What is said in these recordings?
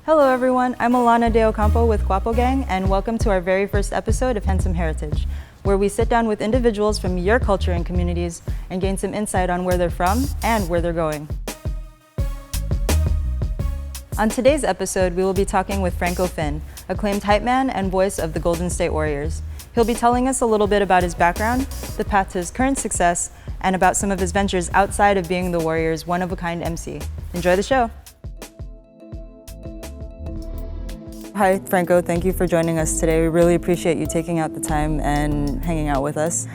Hello everyone, I'm Alana De Ocampo with Gwapo Gang, and welcome to our very first episode of Handsome Heritage, where we sit down with individuals from your culture and communities and gain some insight on where they're from and where they're going. On today's episode, we will be talking with Franco Finn, acclaimed hype man and voice of the Golden State Warriors. He'll be telling us a little bit about his background, the path to his current success, and about some of his ventures outside of being the Warriors' one-of-a-kind MC. Enjoy the show. Hi, Franco. Thank you for joining us today. We really appreciate you taking out the time and hanging out with us.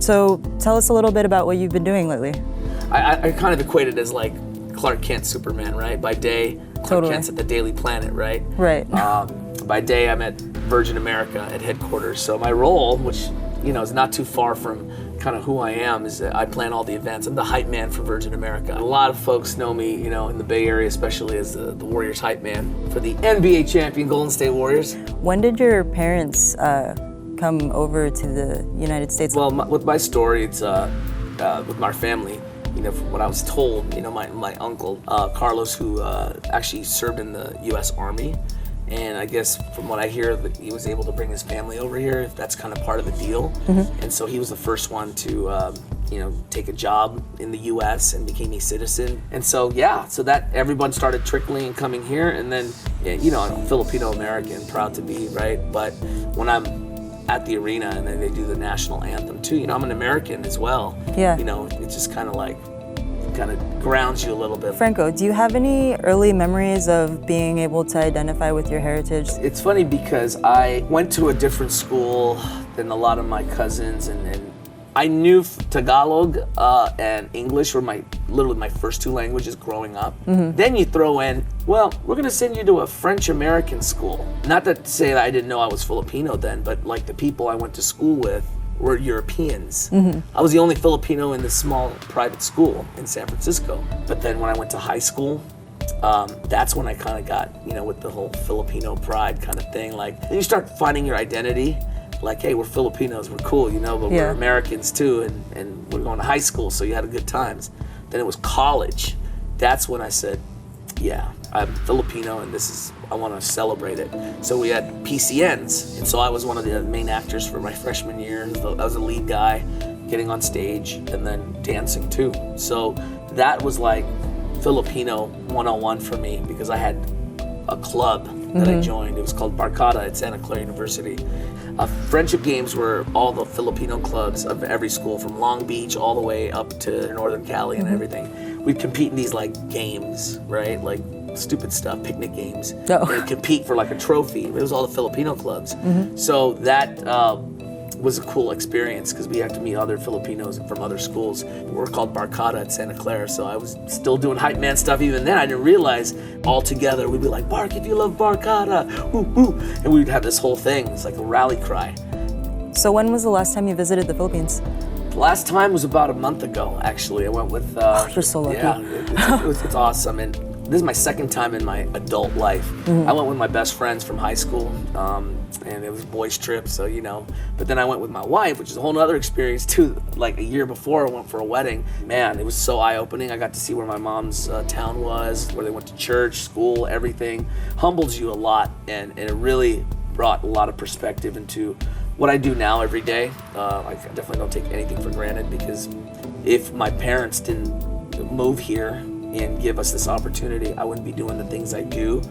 So tell us a little bit about what you've been doing lately. I kind of equate it as like Clark Kent Superman, right? By day, Clark Kent's at the Daily Planet, right? Right. By day, I'm at Virgin America at headquarters. So my role, which is not too far from kind of who I am, is that I plan all the events. I'm the hype man for Virgin America. A lot of folks know me, in the Bay Area, especially as the Warriors hype man for the NBA champion Golden State Warriors. When did your parents come over to the United States? Well, with my story, it's with my family. From what I was told, my uncle, Carlos, who actually served in the U.S. Army. And I guess from what I hear, that he was able to bring his family over here, if that's kind of part of the deal. Mm-hmm. And so he was the first one to, take a job in the U.S. and became a citizen. And so, so that everyone started trickling and coming here. And then, I'm Filipino American, proud to be, right? But when I'm at the arena and then they do the national anthem too, I'm an American as well. Yeah. It's just kind of grounds you a little bit. Franco, do you have any early memories of being able to identify with your heritage? It's funny because I went to a different school than a lot of my cousins, and I knew Tagalog and English were literally my first two languages growing up. Mm-hmm. Then you throw in, well, we're gonna send you to a French-American school. Not to say that I didn't know I was Filipino then, but like the people I went to school with were Europeans. Mm-hmm. I was the only Filipino in this small private school in San Francisco. But then when I went to high school, that's when I kind of got, with the whole Filipino pride kind of thing. Then you start finding your identity. Like, hey, we're Filipinos, we're cool, but we're Americans too, and we're going to high school, so you had good times. Then it was college. That's when I said, yeah, I'm Filipino, and I want to celebrate it. So we had PCNs, and so I was one of the main actors for my freshman year. I was the lead guy, getting on stage, and then dancing too. So that was like Filipino 101 for me, because I had a club that I joined. It was called Barkada at Santa Clara University. Friendship games were all the Filipino clubs of every school, from Long Beach all the way up to Northern Cali and everything. We'd compete in these games, right? Stupid stuff, picnic games. Oh. And compete for a trophy. It was all the Filipino clubs. Mm-hmm. So that was a cool experience, because we had to meet other Filipinos from other schools. We're called Barkada at Santa Clara, so I was still doing hype man stuff even then. I didn't realize all together we'd be like, Bark if you love Barkada, woo woo, and we'd have this whole thing. It's like a rally cry. So when was the last time you visited the Philippines? The last time was about a month ago, actually. I went with... you're so lucky. Yeah, it's awesome. And this is my second time in my adult life. Mm-hmm. I went with my best friends from high school, and it was a boys' trip, so But then I went with my wife, which is a whole other experience too. A year before, I went for a wedding. Man, it was so eye-opening. I got to see where my mom's town was, where they went to church, school, everything. Humbles you a lot, and it really brought a lot of perspective into what I do now every day. I definitely don't take anything for granted, because if my parents didn't move here and give us this opportunity, I wouldn't be doing the things I do.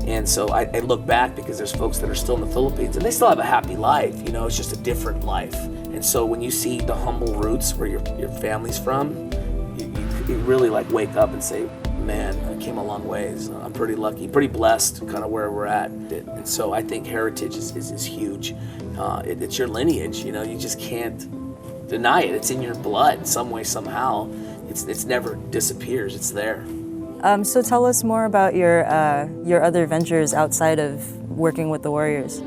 And so I look back, because there's folks that are still in the Philippines and they still have a happy life, it's just a different life. And so when you see the humble roots where your family's from, you really wake up and say, man, I came a long ways. I'm pretty lucky, pretty blessed, kind of where we're at. And so I think heritage is huge. It's your lineage, you just can't deny it. It's in your blood some way, somehow. It's never disappears, it's there. So tell us more about your other ventures outside of working with the Warriors.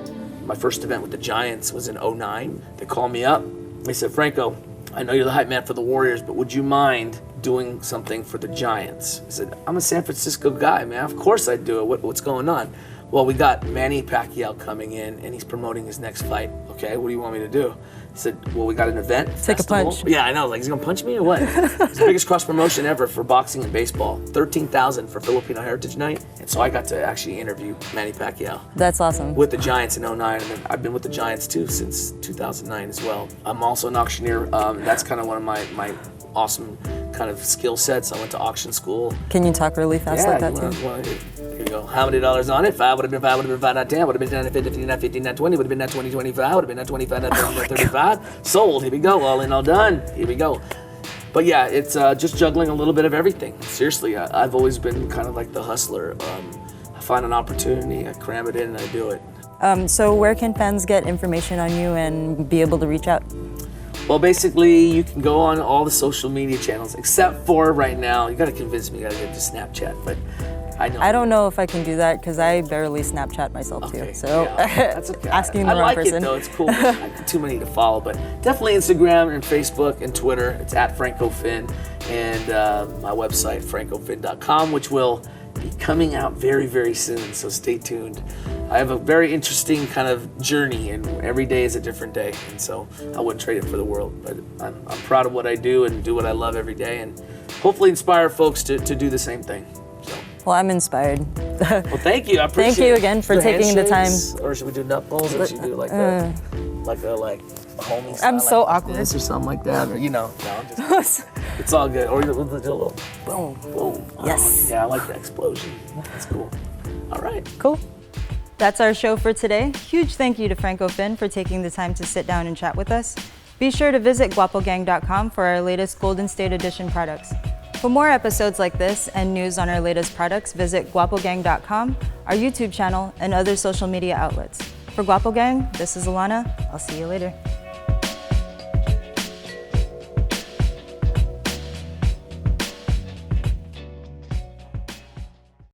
My first event with the Giants was in 2009. They called me up. They said, Franco, I know you're the hype man for the Warriors, but would you mind doing something for the Giants? I said, I'm a San Francisco guy, man. Of course I'd do it. What's going on? Well, we got Manny Pacquiao coming in, and he's promoting his next fight. Okay, what do you want me to do? said, well, we got an event. Take a punch. Yeah, I know. Like, he's going to punch me or what? It's the biggest cross promotion ever for boxing and baseball. 13,000 for Filipino Heritage Night. And so I got to actually interview Manny Pacquiao. That's awesome. With the Giants in 09. And then I've been with the Giants, too, since 2009 as well. I'm also an auctioneer. That's kind of one of my awesome kind of skill sets. I went to auction school. Can you talk really fast like that, too? Here you go. How many dollars on it? 5 would have been 5, would have been 5, not 10, would have been 10, not 15, not 15, not 20, would have been not 20, 25, would have been not 25, not 30, not 35. Sold. Here we go. All in, all done. Here we go. But yeah, it's just juggling a little bit of everything. Seriously, I've always been kind of like the hustler. I find an opportunity, I cram it in, and I do it. So where can fans get information on you and be able to reach out? Well, basically, you can go on all the social media channels, except for right now, you gotta convince me, you gotta get to Snapchat, but I don't know if I can do that because I barely Snapchat myself too. So yeah, that's okay. Asking the wrong person. I like it though, it's cool. Too many to follow, but definitely Instagram and Facebook and Twitter. It's at Franco Finn, and my website, francofinn.com, which will be coming out very, very soon, so stay tuned. I have a very interesting kind of journey, and every day is a different day, and so I wouldn't trade it for the world. But I'm proud of what I do and do what I love every day, and hopefully inspire folks to do the same thing. So. Well, I'm inspired. Well, thank you. I appreciate it. Thank you again for taking the time. Or should we do nut-bowls, or should we do like a homie style, I'm so like awkward. this or something like that, or no, I'm just, it's all good. Or we'll do a little boom, boom. Yes. Yeah, I like the explosion. That's cool. All right. Cool. That's our show for today. Huge thank you to Franco Finn for taking the time to sit down and chat with us. Be sure to visit gwapogang.com for our latest Golden State Edition products. For more episodes like this and news on our latest products, visit gwapogang.com, our YouTube channel, and other social media outlets. For Gwapo Gang, this is Alana. I'll see you later.